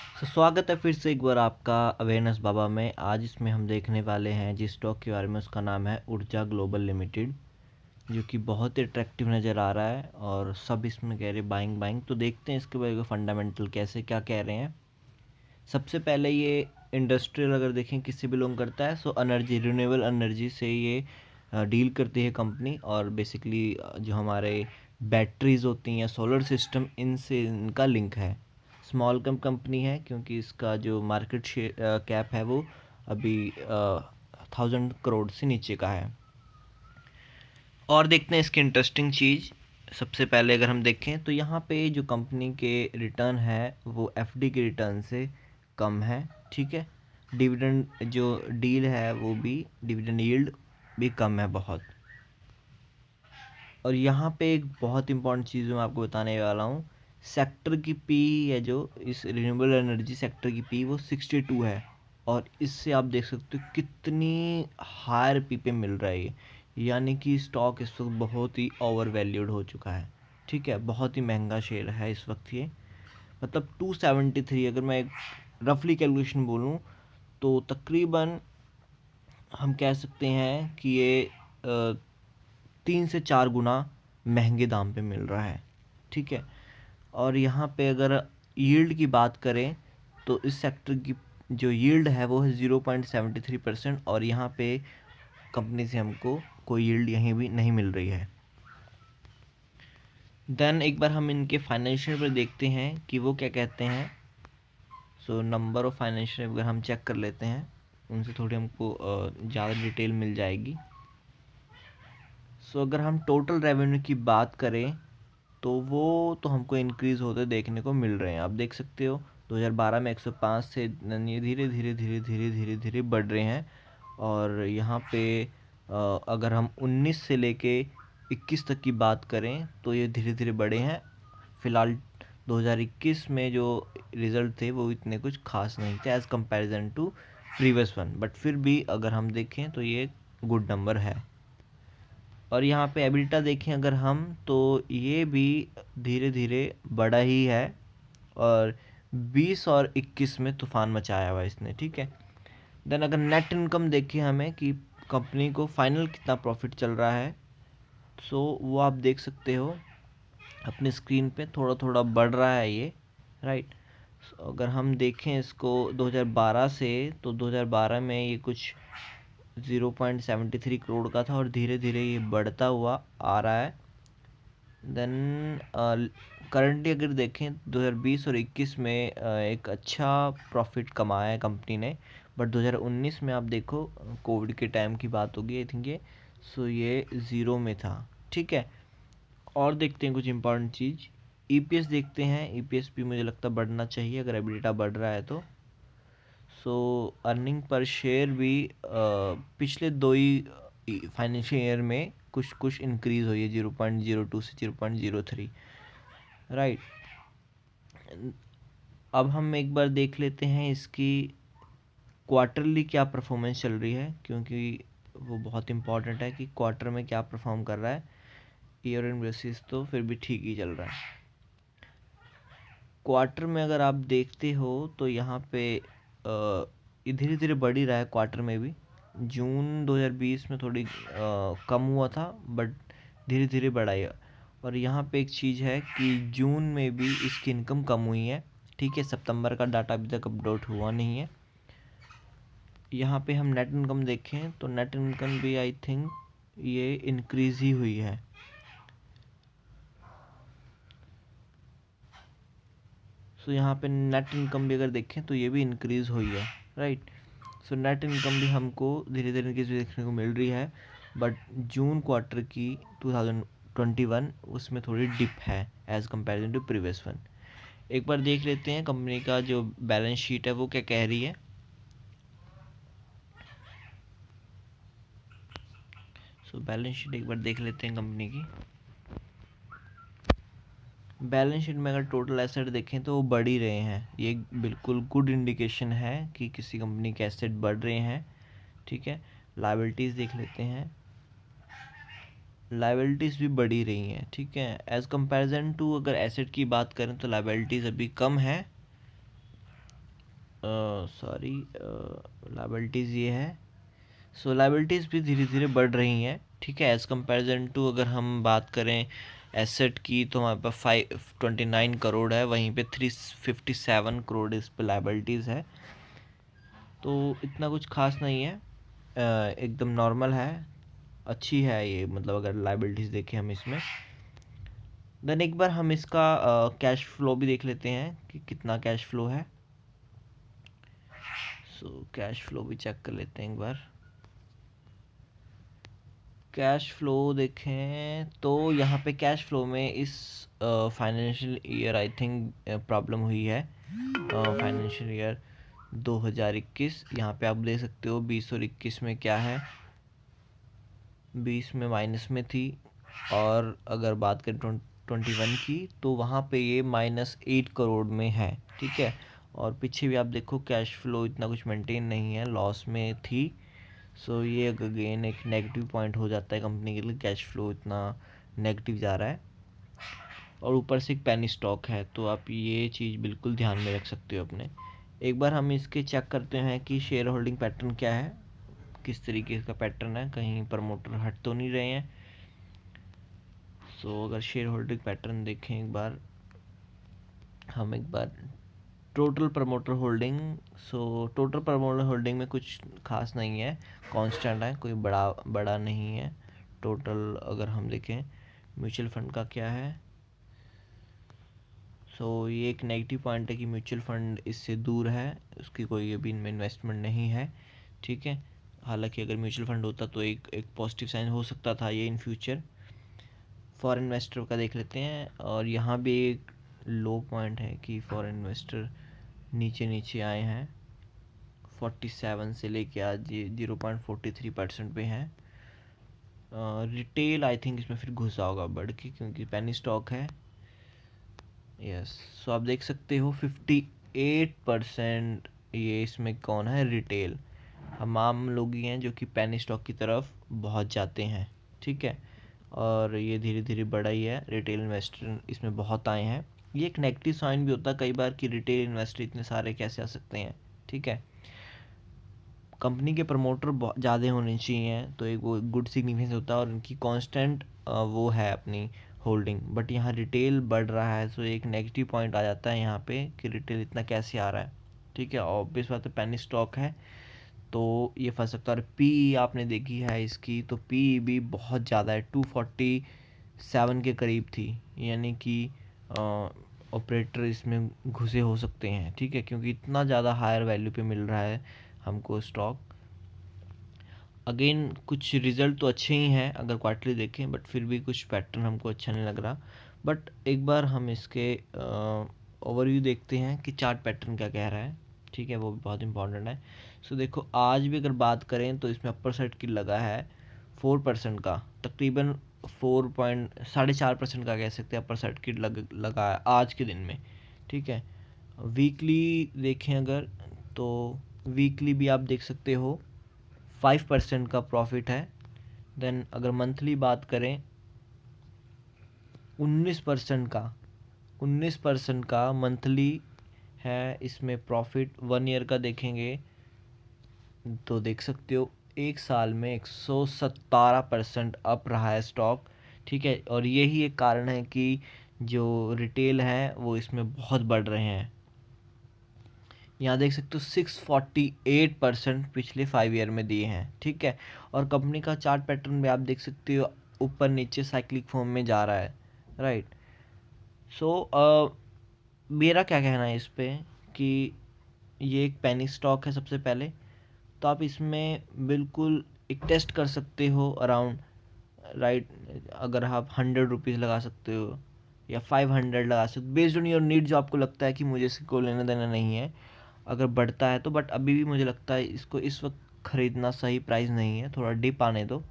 स्वागत है फिर से एक बार आपका अवेयरनेस बाबा में। आज इसमें हम देखने वाले हैं जिस स्टॉक के बारे में, उसका नाम है ऊर्जा ग्लोबल लिमिटेड, जो कि बहुत ही अट्रैक्टिव नज़र आ रहा है और सब इसमें कह रहे बाइंग बाइंग। तो देखते हैं इसके बारे में फंडामेंटल कैसे क्या कह रहे हैं। सबसे पहले ये इंडस्ट्रियल अगर देखें किसी बिलोंग करता है, सो एनर्जी, रिन्यूएबल एनर्जी से ये डील करती है कंपनी। और बेसिकली जो हमारे बैटरीज होती हैं या सोलर सिस्टम, इनसे इनका लिंक है। स्मॉल कम कंपनी है क्योंकि इसका जो मार्केट शेयर कैप है वो अभी 1000 करोड़ से नीचे का है। और देखते हैं इसकी इंटरेस्टिंग चीज़। सबसे पहले अगर हम देखें तो यहाँ पे जो कंपनी के रिटर्न है वो एफडी के रिटर्न से कम है। ठीक है, डिविडेंड जो डील है वो भी, डिविडेंड यील्ड भी कम है बहुत। और यहाँ पे एक बहुत इंपॉर्टेंट चीज़ मैं आपको बताने वाला हूँ। सेक्टर की पी है जो इस रिन्यूएबल एनर्जी सेक्टर की पी वो 62 है। और इससे आप देख सकते हो कितनी हायर पी पे मिल रहा है ये। यानी कि स्टॉक इस वक्त बहुत ही ओवर वैल्यूड हो चुका है। ठीक है, बहुत ही महंगा शेयर है इस वक्त ये। मतलब 273, अगर मैं एक रफली कैलकुलेशन बोलूँ तो तकरीबन हम कह सकते हैं कि ये 3 से 4 गुना महंगे दाम पे मिल रहा है। ठीक है, और यहाँ पे अगर यील्ड की बात करें तो इस सेक्टर की जो यील्ड है वो है 0.73%। और यहाँ पे कंपनी से हमको कोई यील्ड यहीं भी नहीं मिल रही है। देन एक बार हम इनके फाइनेंशियल पर देखते हैं कि वो क्या कहते हैं। सो नंबर ऑफ फाइनेंशियल अगर हम चेक कर लेते हैं, उनसे थोड़ी हमको ज़्यादा डिटेल मिल जाएगी। सो अगर हम टोटल रेवेन्यू की बात करें तो वो तो हमको इंक्रीज़ होते देखने को मिल रहे हैं। आप देख सकते हो 2012 में 105 से ये धीरे धीरे धीरे धीरे धीरे धीरे बढ़ रहे हैं। और यहाँ पे अगर हम 19 से लेके 21 तक की बात करें तो ये धीरे धीरे बढ़े हैं। फ़िलहाल 2021 में जो रिज़ल्ट थे वो इतने कुछ खास नहीं थे as comparison to previous one, but फिर भी अगर हम देखें तो ये गुड नंबर है। और यहाँ पे एबिलिटा देखें अगर हम, तो ये भी धीरे धीरे बढ़ा ही है। और 20 और 21 में तूफान मचाया हुआ इसने। ठीक है, देन अगर नेट इनकम देखें हमें कि कंपनी को फाइनल कितना प्रॉफिट चल रहा है, सो वो आप देख सकते हो अपनी स्क्रीन पे, थोड़ा थोड़ा बढ़ रहा है ये। राइट, अगर हम देखें इसको 2012 से, तो 2012 में ये कुछ 0.73 करोड़ का था और धीरे धीरे ये बढ़ता हुआ आ रहा है। देन करंटली अगर देखें 2020 और 21 में एक अच्छा प्रॉफिट कमाया है कंपनी ने। बट 2019 में आप देखो, कोविड के टाइम की बात होगी आई थिंक ये, सो ये ज़ीरो में था। ठीक है, और देखते हैं कुछ इंपॉर्टेंट चीज़। ईपीएस देखते हैं, ईपीएस भी मुझे लगता है बढ़ना चाहिए अगर एबिलिटा बढ़ रहा है तो। सो अर्निंग पर शेयर भी पिछले दो ही फाइनेंशियल ईयर में कुछ कुछ इंक्रीज़ हुई है, 0.02 से 0.03। राइट, अब हम एक बार देख लेते हैं इसकी क्वार्टरली क्या परफॉर्मेंस चल रही है, क्योंकि वो बहुत इंपॉर्टेंट है कि क्वार्टर में क्या परफॉर्म कर रहा है। ईयर एंड बेसिस तो फिर भी ठीक ही चल रहा है। क्वार्टर में अगर आप देखते हो तो यहाँ पे ये धीरे धीरे बढ़ ही रहा है क्वार्टर में भी। जून 2020 में थोड़ी कम हुआ था, बट धीरे धीरे बढ़ा है। और यहाँ पे एक चीज़ है कि जून में भी इसकी इनकम कम हुई है। ठीक है, सितंबर का डाटा अभी तक अपडेट हुआ नहीं है। यहाँ पे हम नेट इनकम देखें तो नेट इनकम भी आई थिंक ये इंक्रीज़ ही हुई है। सो यहाँ पे नेट इनकम भी अगर देखें तो ये भी इंक्रीज़ हुई है। राइट, सो नेट इनकम भी हमको धीरे धीरे इंक्रीज देखने को मिल रही है। बट जून क्वार्टर की 2021 उसमें थोड़ी डिप है as comparison to previous one. एक बार देख लेते हैं कंपनी का जो बैलेंस शीट है वो क्या कह रही है। सो बैलेंस शीट एक बार देख लेते हैं कंपनी की। बैलेंस शीट में अगर टोटल एसेट देखें तो वो बढ़ ही रहे हैं। ये बिल्कुल गुड इंडिकेशन है कि किसी कंपनी के एसेट बढ़ रहे हैं। ठीक है, लायबिलिटीज़ देख लेते हैं, लायबिलिटीज़ भी बढ़ ही रही हैं। ठीक है, एज़ कंपैरिजन टू अगर एसेट की बात करें तो लायबिलिटीज़ अभी कम है। सॉरी, लायबिलिटीज़ ये है। सो लायबिलिटीज़ भी धीरे धीरे बढ़ रही हैं, ठीक है। एज़ कंपेरिजन टू अगर हम बात करें एसेट की, तो हमारे पास 529 करोड़ है, वहीं पे 357 करोड़ इस पर लायबिलिटीज़ है। तो इतना कुछ खास नहीं है, एकदम नॉर्मल है, अच्छी है ये, मतलब अगर लायबिलिटीज़ देखें हम इसमें। देन एक बार हम इसका कैश फ्लो भी देख लेते हैं कि कितना कैश फ्लो है। सो कैश फ्लो भी चेक कर लेते हैं एक बार। कैश फ्लो देखें तो यहाँ पे कैश फ्लो में इस financial year I think problem हुई है। फाइनेंशियल ईयर 2021, यहाँ पे आप देख सकते हो 20 और 21 में क्या है, 20 में माइनस में थी, और अगर बात करें 21 की तो वहाँ पे ये -8 करोड़ में है, ठीक है। और पीछे भी आप देखो कैश फ्लो इतना कुछ मेंटेन नहीं है, लॉस में थी। सो ये अगेन एक नेगेटिव पॉइंट हो जाता है कंपनी के लिए, कैश फ्लो इतना नेगेटिव जा रहा है, और ऊपर से एक पेनी स्टॉक है, तो आप ये चीज़ बिल्कुल ध्यान में रख सकते हो अपने। एक बार हम इसके चेक करते हैं कि शेयर होल्डिंग पैटर्न क्या है, किस तरीके का पैटर्न है, कहीं प्रमोटर हट तो नहीं रहे हैं। सो अगर शेयर होल्डिंग पैटर्न देखें एक बार, हम एक बार total promoter holding, so total promoter holding में कुछ खास नहीं है, कांस्टेंट है, कोई बड़ा बड़ा नहीं है। टोटल अगर हम देखें म्यूचुअल फंड का क्या है, सो ये एक नेगेटिव पॉइंट है कि म्यूचुअल फंड इससे दूर है, उसकी कोई अभी इनमें इन्वेस्टमेंट नहीं है, ठीक है। हालांकि अगर म्यूचुअल फंड होता तो एक पॉजिटिव साइन हो सकता था ये इन फ्यूचर। फॉरेन इन्वेस्टर का देख लेते हैं, और यहाँ भी एक लो पॉइंट है कि फॉरेन इन्वेस्टर नीचे नीचे आए हैं, 47 से लेके आज ये 0.43% पे हैं। रिटेल आई थिंक इसमें फिर घुसा होगा बढ़ के, क्योंकि पेनी स्टॉक है। यस, सो आप देख सकते हो 58% ये इसमें कौन है, रिटेल। हम आम लोग ही हैं जो कि पेनी स्टॉक की तरफ बहुत जाते हैं, ठीक है। और ये धीरे धीरे बढ़ा ही है, रिटेल इन्वेस्टर इसमें बहुत आए हैं। ये एक नेगेटिव साइन भी होता है कई बार कि रिटेल इन्वेस्टर इतने सारे कैसे आ सकते हैं, ठीक है। कंपनी के प्रमोटर बहुत ज़्यादा होने चाहिए, तो एक वो गुड सिग्निफिकेंस होता है, और उनकी कांस्टेंट वो है अपनी होल्डिंग। बट यहाँ रिटेल बढ़ रहा है, सो एक नेगेटिव पॉइंट आ जाता है यहाँ पे कि रिटेल इतना कैसे आ रहा है, ठीक है। ऑब्वियस बात है, पेनी स्टॉक है तो ये फंस सकता है। और पी आपने देखी है इसकी, तो पी भी बहुत ज़्यादा है, 247 के करीब थी, यानी कि ऑपरेटर इसमें घुसे हो सकते हैं, ठीक है, क्योंकि इतना ज़्यादा हायर वैल्यू पे मिल रहा है हमको स्टॉक। अगेन कुछ रिज़ल्ट तो अच्छे ही हैं अगर क्वार्टरली देखें, बट फिर भी कुछ पैटर्न हमको अच्छा नहीं लग रहा। बट एक बार हम इसके ओवरव्यू देखते हैं कि चार्ट पैटर्न क्या कह रहा है, ठीक है, वो भी बहुत इंपॉर्टेंट है। सो देखो आज भी अगर बात करें तो इसमें अपर साइड की लगा है 4% का, तकरीबन 4.5% का कह सकते हैं अपर साइड की लगा है आज के दिन में, ठीक है। वीकली देखें अगर, तो वीकली भी आप देख सकते हो 5% का प्रॉफिट है। देन अगर मंथली बात करें 19% का मंथली है इसमें प्रॉफिट। 1 ईयर का देखेंगे तो देख सकते हो एक साल में 117% अप रहा है स्टॉक, ठीक है। और यही एक कारण है कि जो रिटेल है वो इसमें बहुत बढ़ रहे हैं। यहाँ देख सकते हो 648% पिछले 5 ईयर में दिए हैं, ठीक है। और कंपनी का चार्ट पैटर्न भी आप देख सकते हो, ऊपर नीचे साइक्लिक फॉर्म में जा रहा है, राइट। सो मेरा क्या कहना है इस पे कि ये एक पेनी स्टॉक है सबसे पहले, तो आप इसमें बिल्कुल एक टेस्ट कर सकते हो अराउंड, राइट। अगर आप 100 रुपीज़ लगा सकते हो या 500 लगा सकते हो, बेस्ड ऑन योर नीड, जो आपको लगता है कि मुझे इसको कोई लेना देना नहीं है। अगर बढ़ता है तो, बट अभी भी मुझे लगता है इसको इस वक्त ख़रीदना सही प्राइस नहीं है, थोड़ा डिप आने दो।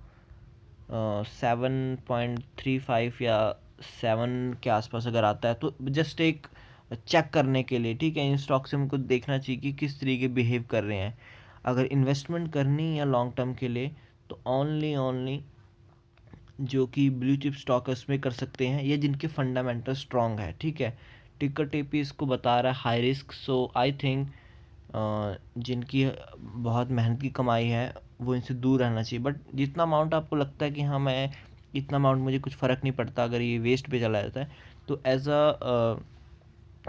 7.35 या 7 के आसपास अगर आता है तो जस्ट एक चेक करने के लिए, ठीक है। इन स्टॉक से हमको देखना चाहिए कि किस तरीके बिहेव कर रहे हैं। अगर इन्वेस्टमेंट करनी या लॉन्ग टर्म के लिए, तो ओनली जो कि ब्लू चिप स्टॉकर्स में कर सकते हैं, या जिनके फंडामेंटल स्ट्रांग है, ठीक है। टिकर टेपी इसको बता रहा है high risk, so I think जिनकी बहुत मेहनत की कमाई है, वो इनसे दूर रहना चाहिए। बट जितना अमाउंट आपको लगता है कि हाँ, मैं इतना अमाउंट मुझे कुछ फ़र्क नहीं पड़ता अगर ये वेस्ट पे चला जाता है, तो एज़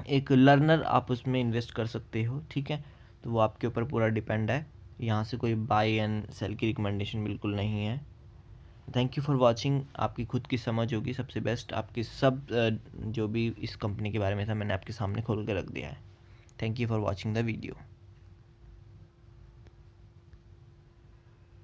एक लर्नर आप उसमें इन्वेस्ट कर सकते हो, ठीक है। तो वो आपके ऊपर पूरा डिपेंड है। यहाँ से कोई बाय एंड सेल की रिकमेंडेशन बिल्कुल नहीं है। Thank you for watching. आपकी खुद की समझ होगी सबसे बेस्ट। आपकी सब जो भी इस कंपनी के बारे में था मैंने आपके सामने खोल के रख दिया है। Thank you for watching the video.